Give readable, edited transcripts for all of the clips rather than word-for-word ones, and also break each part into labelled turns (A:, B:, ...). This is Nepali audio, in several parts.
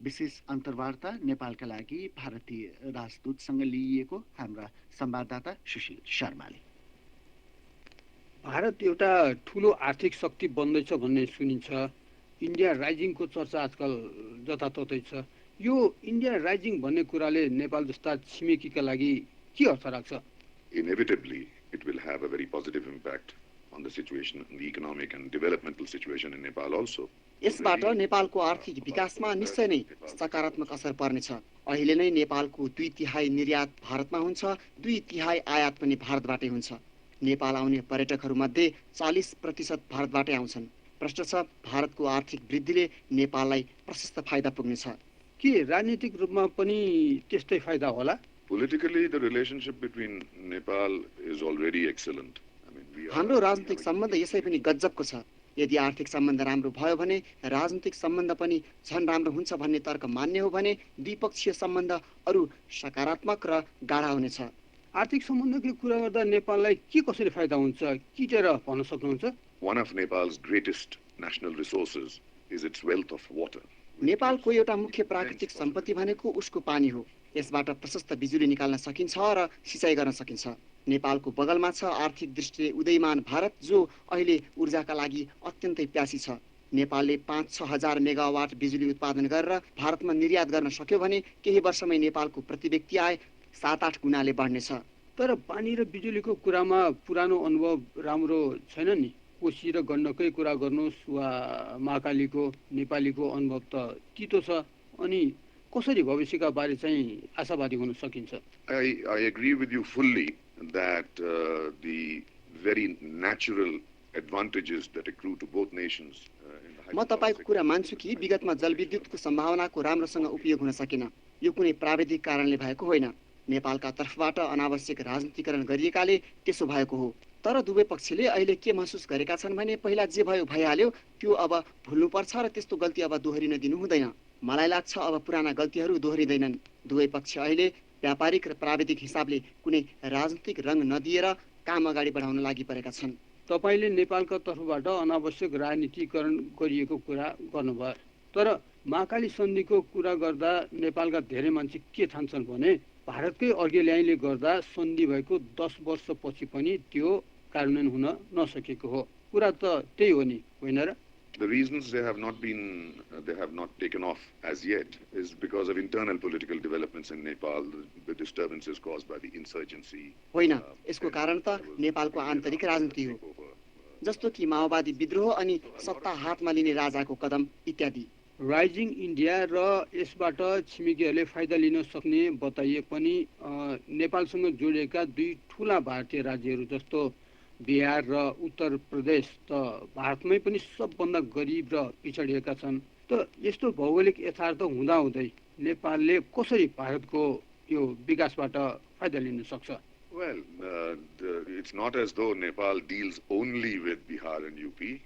A: विशेष अन्तर्वार्ता नेपालका लागि भारतीय राजदूतसँग लिइएको हाम्रा संवाददाता सुशील शर्माले।
B: भारत एउटा ठुलो आर्थिक शक्ति बन्दैछ भन्ने सुनिन्छ। इन्डिया राइजिङको चर्चा आजकल जताततै छ। यो इन्डिया राइजिङ भन्ने कुराले नेपाल जस्ता छिमेकीका लागि के अर्थ राख्छ?
C: Inevitably, it will have a very positive impact on the situation, the economic and developmental situation in Nepal also.
D: यसबाट नेपालको आर्थिक विकासमा निश्चय नै सकारात्मक असर पर्नेछ। अहिले नै नेपालको 2/3 निर्यात भारतमा हुन्छ, 2/3 आयात पनि भारतबाटै हुन्छ। नेपाल आउने पर्यटकहरूमध्ये 40% भारतबाटै आउँछन्। प्रश्न छ, भारतको आर्थिक वृद्धिले नेपाललाई प्रशस्त फाइदा पुग्नेछ।
B: के राजनीतिक रूपमा पनि त्यस्तै फाइदा होला?
C: Politically, the relationship between Nepal is already excellent.
D: हाम्रो राजनीतिक सम्बन्ध यसै पनि गजबको छ। यदि आर्थिक सम्बन्ध राम्रो भयो भने राजनीतिक सम्बन्ध पनि झन् राम्रो हुन्छ भन्ने तर्क मान्य हो भने द्विपक्षीय सम्बन्ध अरू सकारात्मक र गाढा हुनेछ।
B: आर्थिक सम्बन्धको कुरा गर्दा नेपाललाई के कसरी फाइदा हुन्छ किटेर भन्न सक्नुहुन्छ?
C: One of Nepal's greatest national resources is its wealth of water.
D: नेपालको एउटा मुख्य प्राकृतिक सम्पत्ति भनेको उसको पानी हो। यसबाट प्रशस्त बिजुली निकाल्न सकिन्छ र सिँचाइ गर्न सकिन्छ। नेपालको बगलमा छ आर्थिक दृष्टिले उदयमान भारत, जो अहिले ऊर्जाका लागि अत्यन्तै प्यासी छ। नेपालले 5-6 हजार मेगावाट बिजुली उत्पादन गरेर भारतमा निर्यात गर्न सक्यो भने केही वर्षमै नेपालको प्रति व्यक्ति आय 7-8 गुणाले बढ्नेछ।
B: तर पानी र बिजुलीको कुरामा पुरानो अनुभव राम्रो छैन नि। कोशी र गण्डकै कुरा गर्नुहोस् वा महाकालीको, नेपालीको अनुभव त तितो छ। अनि कसरी भविष्यका बारे चाहिँ आशावादी हुन सकिन्छ?
C: I agree with you fully that the very natural advantages that accrue to both nations
D: म तपाईको कुरा मान्छु कि विगतमा जलविद्युतको सम्भावनाको राम्रोसँग उपयोग हुन सकेन। यो कुनै प्राविधिक कारणले भएको होइन। नेपालका तर्फबाट अनावश्यक राजनीतिकरण गरिएकाले त्यसो भएको हो। तर दुवै पक्षले अहिले के महसुस गरेका छन् भने पहिला जे भयो भइहाल्यो, त्यो अब भुल्नुपर्छ र त्यस्तो गल्ती अब दोहोरिन दिनु हुँदैन। मलाई लाग्छ अब पुराना गल्तीहरू दोहोरिँदैनन्। दुवै पक्ष अहिले व्यापारिक र प्राविधिक हिसाबले कुनै राजनीतिक रङ नदिएर काम अगाडि बढाउन लागि परेका छन्।
B: तपाईले नेपालका तर्फबाट अनावश्यक राजनीतिकरण गरिएको कुरा गर्नुभयो। तर महाकाली सन्धिको कुरा गर्दा नेपालका धेरै मान्छे के ठान्छन् भने भारतकै अर्घेल्याइले गर्दा सन्धि भएको 10 वर्षपछि पनि त्यो कार्यान्वयन हुन नसकेको हो। कुरा त त्यही हो नि, होइन र?
C: The reasons they have not taken off as yet is because of internal political developments in Nepal, the disturbances caused by the insurgency.
D: होइन, यसको कारण त नेपालको आन्तरिक राजनीति हो, जस्तो कि माओवादी विद्रोह अनि सत्ता हातमा लिने राजाको कदम इत्यादि।
B: राइजिङ इन्डिया र यसबाट छिमेकीहरूले फाइदा लिन सक्ने बताइए पनि नेपालसँग जोडिएका दुई ठुला भारतीय राज्यहरू जस्तो बिहार र उत्तर प्रदेश त भारतमै पनि सबभन्दा गरिब र पिछडिएका छन्। त यस्तो भौगोलिक यथार्थ हुँदाहुँदै नेपालले कसरी भारतको यो विकासबाट फाइदा लिन सक्छ?
C: Well, it's not as though Nepal deals only with Bihar and UP.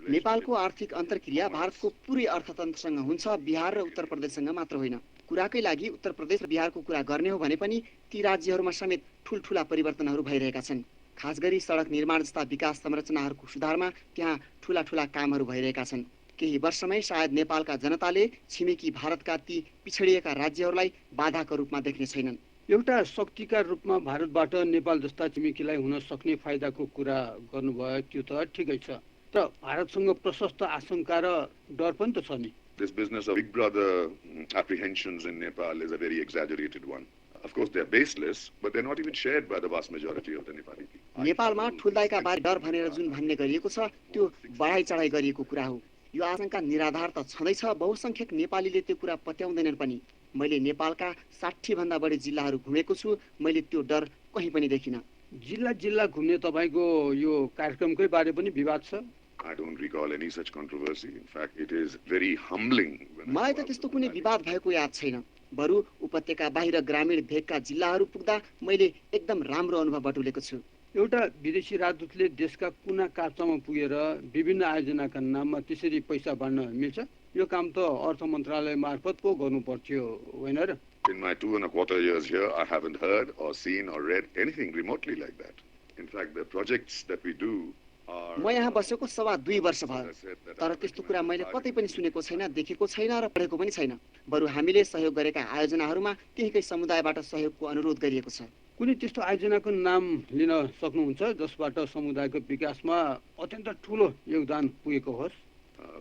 D: नेपालको आर्थिक अन्तर्क्रिया भारतको पुरै अर्थतन्त्रसँग हुन्छ, बिहार र उत्तर प्रदेशसँग मात्र होइन। कुराकै लागि उत्तर प्रदेश र बिहारको कुरा गर्ने हो भने पनि ती राज्यहरूमा समेत ठुलठुला परिवर्तनहरू भइरहेका छन्। खास गरी सडक निर्माण जस्ता विकास संरचनाहरूको सुधारमा त्यहाँ ठुला ठुला कामहरू भइरहेका छन्। केही वर्षमै सायद नेपालका जनताले छिमेकी भारतका ती पिछडिएका राज्यहरूलाई बाधाको रूपमा देख्ने छैनन्।
B: एउटा शक्तिका रूपमा भारतबाट नेपाल जस्ता छिमेकीलाई हुन सक्ने फाइदाको कुरा गर्नुभयो, त्यो त ठिकै छ। तर भारतसँग प्रशस्त आशंका र डर पनि त छ नि।
C: This business of big brother apprehensions in Nepal is a very exaggerated one. Of course, they are baseless, but they are not even shared by the vast majority of the Nepali people.
D: नेपालमा ठुल्दाइका बारे डर भनेर जुन भन्ने गरिएको छ त्यो बढाइ चढाइ गरिएको कुरा हो। यो आशंका निराधार त छँदैछ। बहुसंख्यक नेपालीले त्यो कुरा पत्याउँदैनन् पनि। मैले नेपालका 60 भन्दा बढी जिल्लाहरू घुमेको छु, मैले त्यो डर कहीँ पनि देखिन।
B: जिल्ला जिल्ला घुम्ने तपाईको यो कार्यक्रमकै बारे पनि विवाद छ?
C: I don't recall any such controversy. In fact, it is very humbling.
D: मलाई त त्यस्तो कुनै विवाद भएको याद छैन। बरु उपत्यका बाहिर ग्रामीण भेगका जिल्लाहरू पुग्दा मैले एकदम राम्रो अनुभव बटुलेको छु।
B: एउटा विदेशी राजदूतले देशका कुना काप्चामा पुगेर विभिन्न आयोजनाका नाममा त्यसरी पैसा बाँड्न मिल्छ? यो काम त अर्थ मन्त्रालय मार्फत पो गर्नु पर्थ्यो, होइन र?
C: In my 2.25 years here, I haven't heard or seen or read anything remotely like that. In fact, the projects that we do are,
D: म यहाँ बसेको 2.5 वर्ष
C: as
D: भयो,
C: I said, that
D: तर
C: are
D: त्यस्तो
C: pretty
D: कुरा
C: much
D: मैले
C: targeted
D: कतै पनि
C: to
D: सुनेको छैन,
C: Nepal.
D: देखेको छैन र पढेको पनि छैन। बरु हामीले सहयोग गरेका आयोजनाहरूमा त्यहीकै समुदायबाट सहयोगको अनुरोध गरिएको छ।
B: कुनै त्यस्तो आयोजनाको नाम लिन सक्नुहुन्छ जसबाट समुदायको विकासमा अत्यन्त ठुलो योगदान पुगेको होस्?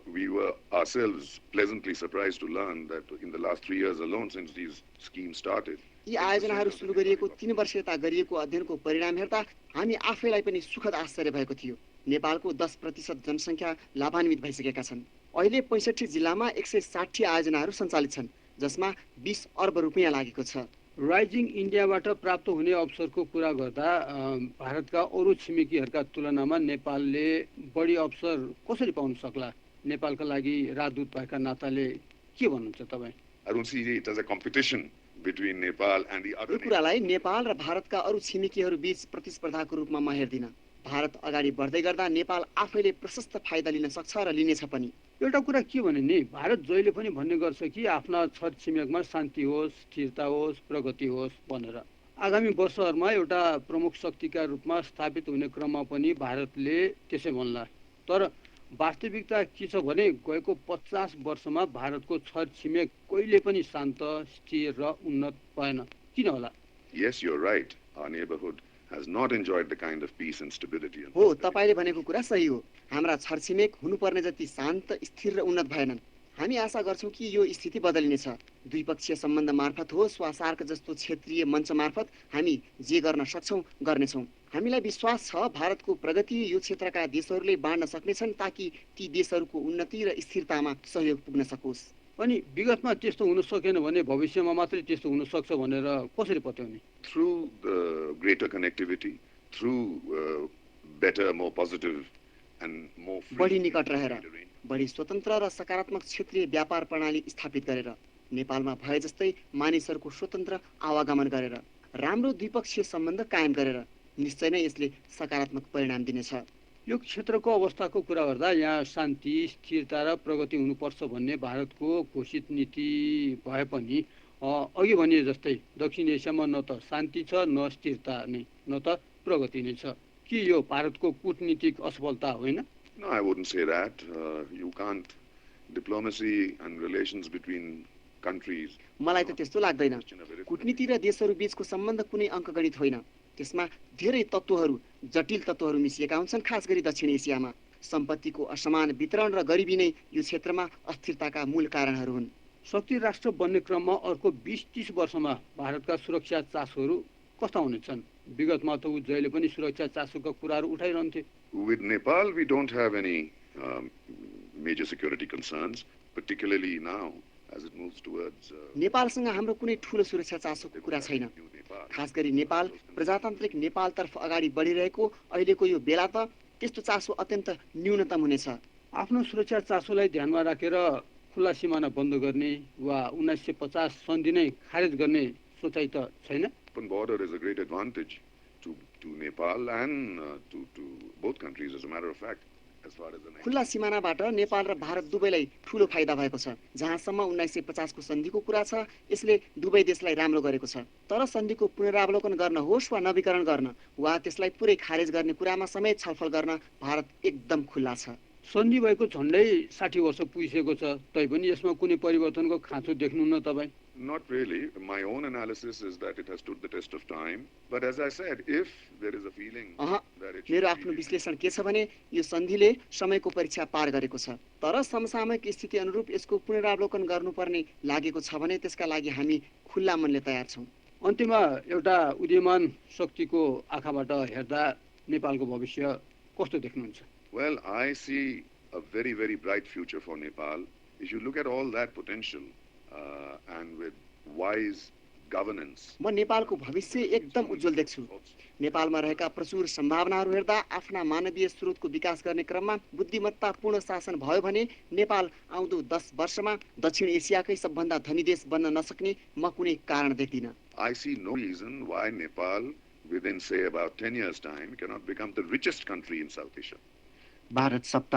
C: We were ourselves pleasantly surprised to learn that in the last 3 years alone, since these schemes started,
D: यी आयोजनाहरू सुरु गरिएको 3 वर्ष यता गरिएको अध्ययनको परिणाम हेर्दा हामी आफैलाई पनि सुखद आश्चर्य भएको थियो। नेपालको 10% जनसङ्ख्या लाभान्वित भइसकेका छन्। अहिले 65 जिल्लामा 160 आयोजनाहरू सञ्चालित छन्, जसमा 20 अर्ब रुपियाँ लागेको छ।
B: राइजिङ इन्डियाबाट प्राप्त हुने अवसरको कुरा गर्दा भारतका अरू छिमेकीहरूका तुलनामा नेपालले बढी अवसर कसरी पाउन सक्ला? नेपालका लागि राजदूत भएका नाताले के भन्नुहुन्छ तपाईँ?
C: I don't see it as a competition between Nepal and the other
D: यो कुरालाई नेपाल र भारतका अरू छिमेकीहरू बीच प्रतिस्पर्धाको रूपमा म हेर्दिन। भारत अगाडि बढ्दै गर्दा नेपाल आफैले प्रशस्त फाइदा लिन सक्छ र लिनेछ पनि।
B: एउटा कुरा के भने नि, भारत जहिले पनि भन्ने गर्छ कि आफ्ना छर छिमेकमा शान्ति होस्, स्थिरता होस्, प्रगति होस् भनेर। आगामी वर्षहरूमा एउटा प्रमुख शक्तिका रूपमा स्थापित हुने क्रममा पनि भारतले त्यसै भन्ला। तर वास्तविकता के छ भने गएको 50 वर्षमा भारतको छर छिमेक कहिले पनि शान्त, स्थिर र उन्नत भएन। किन होला?
C: Yes, you're right. Our neighborhood has not enjoyed the kind of peace and stability. And
D: हो,
C: prosperity.
D: तपाईले भनेको कुरा सही हो। हाम्रा छरछिमेक हुनुपर्ने जति शान्त, स्थिर र उन्नत भएनन्। हामी आशा गर्छौं कि यो स्थिति बदलिनेछ। द्विपक्षीय सम्बन्ध मार्फत होस् वा सार्क जस्तो क्षेत्रीय मञ्च मार्फत हामी जे गर्न सक्छौं गर्नेछौं। हामीलाई विश्वास छ भारतको प्रगति यो क्षेत्रका देशहरूले बाँड्न सक्नेछन् ताकि ती देशहरूको उन्नति र स्थिरतामा सहयोग पुग्न सकोस्।
B: अनि विगतमा त्यस्तो हुन सकेन भने भविष्यमा मात्रै त्यस्तो हुन सक्छ भनेर कसरी पत्याउने?
C: Through the greater connectivity, through better, more positive and more free
D: बढी निकट रहेर,
C: trade arrangements.
D: बढी स्वतन्त्र र सकारात्मक क्षेत्रीय व्यापार प्रणाली स्थापित गरेर, नेपालमा भए जस्तै मानिसहरूको स्वतन्त्र आवागमन गरेर, राम्रो द्विपक्षीय सम्बन्ध कायम गरेर निश्चय नै यसले सकारात्मक परिणाम दिनेछ।
B: यो क्षेत्रको अवस्थाको कुरा गर्दा यहाँ शान्ति, स्थिरता र प्रगति हुनुपर्छ भन्ने भारतको घोषित नीति भए पनि अघि भनिए जस्तै दक्षिण एसियामा न त शान्ति छ, न स्थिरता नै, न त प्रगति नै छ। के यो भारतको कूटनीतिक असफलता होइन?
C: No, I wouldn't say that. You can't. Diplomacy and relations between countries.
D: मलाई त त्यस्तो लाग्दैन।
C: question of arithmetic.
D: कूटनीति र देशहरू बीचको सम्बन्ध कुनै अङ्कगणित होइन। त्यसमा धेरै तत्त्वहरू, जटिल तत्त्वहरू मिसिएका हुन्छन्, खास गरी दक्षिण एसियामा। सम्पत्तिको असमान वितरण र गरिबी नै यो क्षेत्रमा अस्थिरताका मूल कारणहरू हुन्।
B: शक्ति राष्ट्र बन्ने क्रममा अर्को 20-30 वर्षमा भारतका सुरक्षा चासोहरू कस्ता हुनेछन्? विगतमा त ऊ जहिले पनि सुरक्षा चासोका कुराहरू उठाइरहन्थे।
C: With Nepal, we don't have any major security concerns, particularly now as it moves towards
D: नेपालसँग हाम्रो कुनै ठूलो सुरक्षा चासोको कुरा छैन।
C: new Nepal.
D: खास गरी नेपाल प्रजातान्त्रिक नेपालतर्फ अगाडि बढिरहेको अहिलेको यो बेला त त्यस्तो चासो अत्यन्त न्यूनतम हुनेछ।
B: आफ्नो सुरक्षा चासोलाई ध्यानमा राखेर खुला सिमाना बन्द गर्ने वा 1950 सन्धि नै खारेज गर्ने सोचाइ त छैन?
C: Open border is a great advantage to Nepal and to both countries, as a matter of fact, as far as the
D: खुल्ला सिमानाबाट नेपाल र भारत दुवैलाई ठूलो फाइदा भएको छ। जहाँसम्म 1950 को सन्धिको कुरा छ, यसले दुवै देशलाई राम्रो गरेको छ। तर सन्धिको पुनरावलोकन गर्न होस् वा नवीकरण गर्न वा त्यसलाई पुरै खारेज गर्ने कुरामा समेत छलफल गर्न भारत एकदम खुल्ला छ।
B: सन्धि भएको झन्डै 60 वर्ष पुगिसकेको छ, तैपनि यसमा कुनै परिवर्तनको खाँचो देख्नुहुन्न तपाईँ?
C: Not really. My own analysis is that it has stood the test of time. But as I said, if there is a feeling that it should
D: मेरो
C: be
D: आफ्नो विश्लेषण के छ भने यो सन्धिले समयको परीक्षा पार गरेको छ। तर समसामयिक स्थिति अनुरूप यसको पुनरावलोकन गर्नुपर्ने लागेको छ भने त्यसका लागि हामी खुल्ला मनले तयार छौं।
B: अन्त्यमा एउटा उदीयमान शक्तिको आँखाबाट हेर्दा नेपालको भविष्य कस्तो देख्नुहुन्छ?
C: Well, I see a very, very bright future for Nepal. If you look at all that potential and with wise governance.
D: म नेपालको भविष्य एकदम उज्जवल देख्छु। नेपालमा रहेका प्रचुर सम्भावनाहरू हेर्दा आफ्ना मानवीय स्रोतको विकास गर्ने क्रममा बुद्धिमत्तापूर्ण शासन भयो भने नेपाल आउँदो 10 वर्षमा दक्षिण एसियाकै सबभन्दा धनी देश बन्न नसक्ने म कुनै कारण देख्दिन।
C: I see no reason why Nepal, within say about 10 years' time, cannot become the richest country in South Asia.
A: Bharat सप्ताह